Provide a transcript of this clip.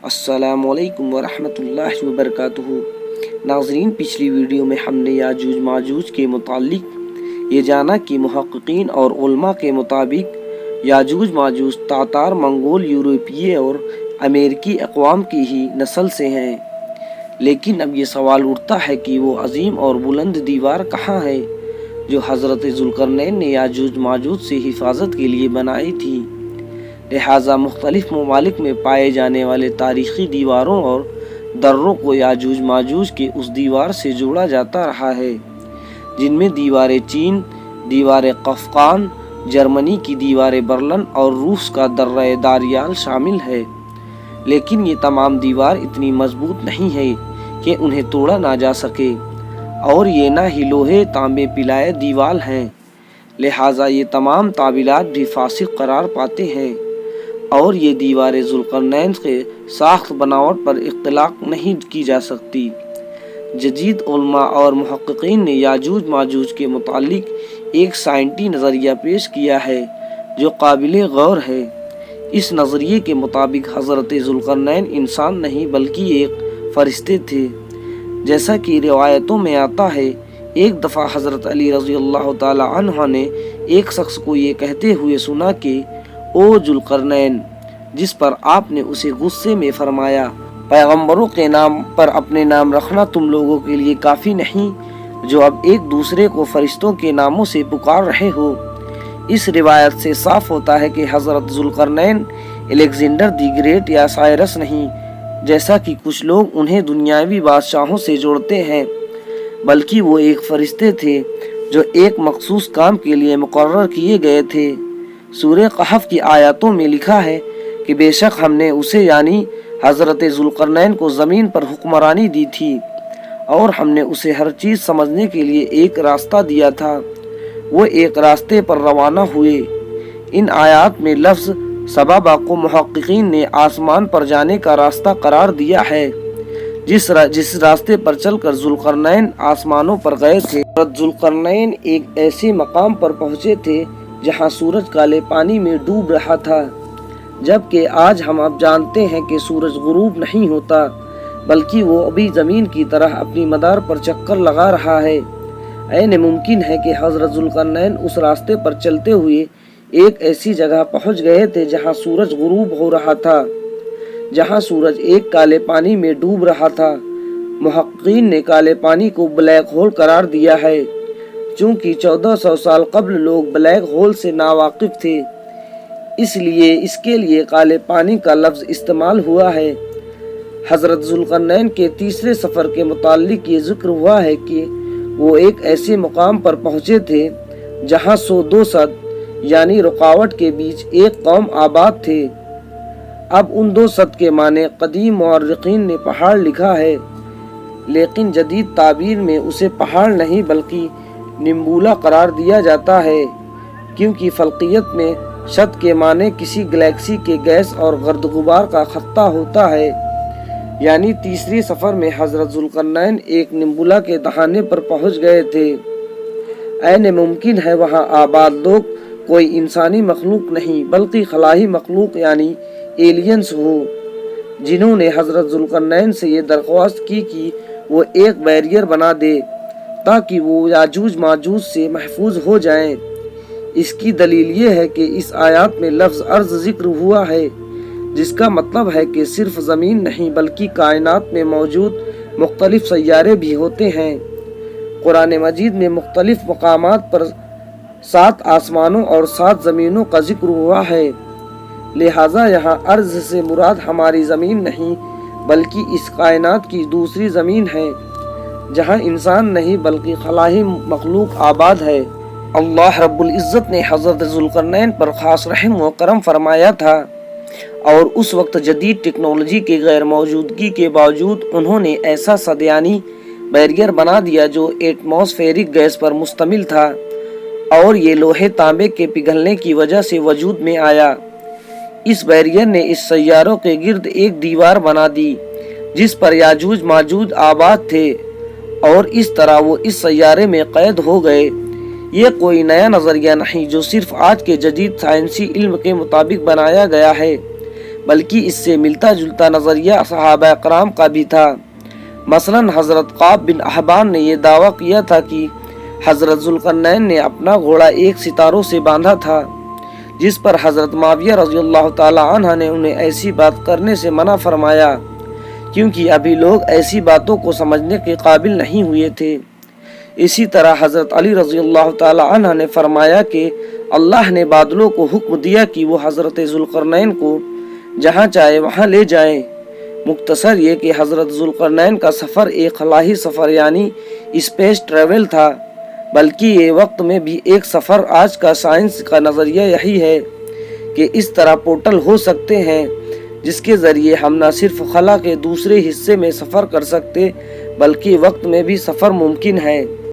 السلام علیکم ورحمۃ اللہ وبرکاتہ۔ ناظرین، پچھلی ویڈیو میں ہم نے یاجوج ماجوج کے متعلق یہ جانا کہ محققین اور علماء کے مطابق یاجوج ماجوج تاتار، منگول، یورپی اور امریکی اقوام کی ہی نسل سے ہیں۔ لیکن اب یہ سوال اٹھتا ہے کہ وہ عظیم اور بلند دیوار کہاں ہے جو حضرت ذوالقرنین نے یاجوج ماجوج سے حفاظت کے لیے بنائی تھی۔ لہٰذا مختلف ممالک میں پائے جانے والے تاریخی دیواروں اور دروں کو یاجوج ماجوج کے اس دیوار سے جوڑا جاتا رہا ہے، جن میں دیوار چین، دیوار قفقان، جرمنی کی دیوار برلن اور روس کا درہ داریال شامل ہے۔ لیکن یہ تمام دیوار اتنی مضبوط نہیں ہے کہ انہیں توڑا نہ جا سکے، اور یہ نہ ہی لوہے تانبے پلائے دیوال ہیں، لہٰذا یہ تمام تعمیلات بھی فاسد قرار پاتے ہیں، اور یہ دیوار ذوالقرنین کے ساخت بناوٹ پر اطلاق نہیں کی جا سکتی۔ جدید علماء اور محققین نے یاجوج ماجوج کے متعلق ایک سائنسی نظریہ پیش کیا ہے جو قابل غور ہے۔ اس نظریے کے مطابق حضرت ذوالقرنین انسان نہیں بلکہ ایک فرشتے تھے۔ جیسا کہ روایتوں میں آتا ہے، ایک دفعہ حضرت علی رضی اللہ تعالی عنہ نے ایک شخص کو یہ کہتے ہوئے سنا کہ او ذوالقرنین، جس پر آپ نے اسے غصے میں فرمایا، پیغمبروں کے نام پر اپنے نام رکھنا تم لوگوں کے لیے کافی نہیں جو اب ایک دوسرے کو فرشتوں کے ناموں سے پکار رہے ہو۔ اس روایت سے صاف ہوتا ہے کہ حضرت ذوالقرنین الیگزینڈر دی گریٹ یا سائرس نہیں، جیسا کہ کچھ لوگ انہیں دنیاوی بادشاہوں سے جوڑتے ہیں، بلکہ وہ ایک فرشتے تھے جو ایک مخصوص کام کے لیے مقرر کیے گئے تھے۔ سورہ کہف کی آیاتوں میں لکھا ہے کہ بے شک ہم نے اسے یعنی حضرت ذوالقرنین کو زمین پر حکمرانی دی تھی، اور ہم نے اسے ہر چیز سمجھنے کے لیے ایک راستہ دیا تھا۔ وہ ایک راستے پر روانہ ہوئے۔ ان آیات میں لفظ سبابہ کو محققین نے آسمان پر جانے کا راستہ قرار دیا ہے، جس راستے پر چل کر ذوالقرنین آسمانوں پر گئے تھے۔ حضرت ذوالقرنین ایک ایسے مقام پر پہنچے تھے جہاں سورج کالے پانی میں ڈوب رہا تھا، جبکہ آج ہم اب جانتے ہیں کہ سورج غروب نہیں ہوتا بلکہ وہ ابھی زمین کی طرح اپنی مدار پر چکر لگا رہا ہے۔ عین ممکن ہے کہ حضرت ذوالقرنین اس راستے پر چلتے ہوئے ایک ایسی جگہ پہنچ گئے تھے جہاں سورج غروب ہو رہا تھا، جہاں سورج ایک کالے پانی میں ڈوب رہا تھا۔ محققین نے کالے پانی کو بلیک ہول قرار دیا ہے، چونکہ 1400 سال قبل لوگ بلیک ہول سے ناواقف تھے، اس لیے اس کے لیے کالے پانی کا لفظ استعمال ہوا ہے۔ حضرت ذوالقرنین کے تیسرے سفر کے متعلق یہ ذکر ہوا ہے کہ وہ ایک ایسے مقام پر پہنچے تھے جہاں 102 صد یعنی رکاوٹ کے بیچ ایک قوم آباد تھے۔ اب ان 2 صد کے معنی قدیم مورخین نے پہاڑ لکھا ہے، لیکن جدید تعبیر میں اسے پہاڑ نہیں بلکہ نمبولا قرار دیا جاتا ہے، کیونکہ فلکیت میں شد کے معنی کسی گلیکسی کے گیس اور گرد غبار کا خطہ ہوتا ہے۔ یعنی تیسری سفر میں حضرت ذوالقرنین ایک نمبولا کے دہانے پر پہنچ گئے تھے۔ عین ممکن ہے وہاں آباد لوگ کوئی انسانی مخلوق نہیں بلکہ خلائی مخلوق یعنی ایلینز ہو، جنہوں نے حضرت ذوالقرنین سے یہ درخواست کی کہ وہ ایک بیریئر بنا دے تاکہ وہ یاجوج ماجوج سے محفوظ ہو جائیں۔ اس کی دلیل یہ ہے کہ اس آیات میں لفظ ارض ذکر ہوا ہے، جس کا مطلب ہے کہ صرف زمین نہیں بلکہ کائنات میں موجود مختلف سیارے بھی ہوتے ہیں۔ قرآن مجید میں مختلف مقامات پر 7 آسمانوں اور 7 زمینوں کا ذکر ہوا ہے، لہٰذا یہاں ارض سے مراد ہماری زمین نہیں بلکہ اس کائنات کی دوسری زمین ہے جہاں انسان نہیں بلکہ خلائی مخلوق آباد ہے۔ اللہ رب العزت نے حضرت ذوالقرنین پر خاص رحم و کرم فرمایا تھا، اور اس وقت جدید ٹیکنالوجی کے غیر موجودگی کے باوجود انہوں نے ایسا سدیانی بیریئر بنا دیا جو ایٹماسفیرک گیس پر مشتمل تھا، اور یہ لوہے تانبے کے پگھلنے کی وجہ سے وجود میں آیا۔ اس بیریئر نے اس سیاروں کے گرد ایک دیوار بنا دی جس پر یاجوج ماجوج آباد تھے، اور اس طرح وہ اس سیارے میں قید ہو گئے۔ یہ کوئی نیا نظریہ نہیں جو صرف آج کے جدید سائنسی علم کے مطابق بنایا گیا ہے، بلکہ اس سے ملتا جلتا نظریہ صحابہ کرام کا بھی تھا۔ مثلا حضرت قعب بن احبان نے یہ دعویٰ کیا تھا کہ حضرت ذوالقرنین نے اپنا گھوڑا ایک ستاروں سے باندھا تھا، جس پر حضرت معاویہ رضی اللہ تعالی عنہ نے انہیں ایسی بات کرنے سے منع فرمایا، کیونکہ ابھی لوگ ایسی باتوں کو سمجھنے کے قابل نہیں ہوئے تھے۔ اسی طرح حضرت علی رضی اللہ تعالی عنہ نے فرمایا کہ اللہ نے بادلوں کو حکم دیا کہ وہ حضرت ذوالقرنین کو جہاں چاہے وہاں لے جائیں۔ مختصر یہ کہ حضرت ذوالقرنین کا سفر ایک خلائی سفر یعنی اسپیس ٹریول تھا، بلکہ یہ وقت میں بھی ایک سفر۔ آج کا سائنس کا نظریہ یہی ہے کہ اس طرح پورٹل ہو سکتے ہیں جس کے ذریعے ہم نہ صرف خلا کے دوسرے حصے میں سفر کر سکتے بلکہ وقت میں بھی سفر ممکن ہے۔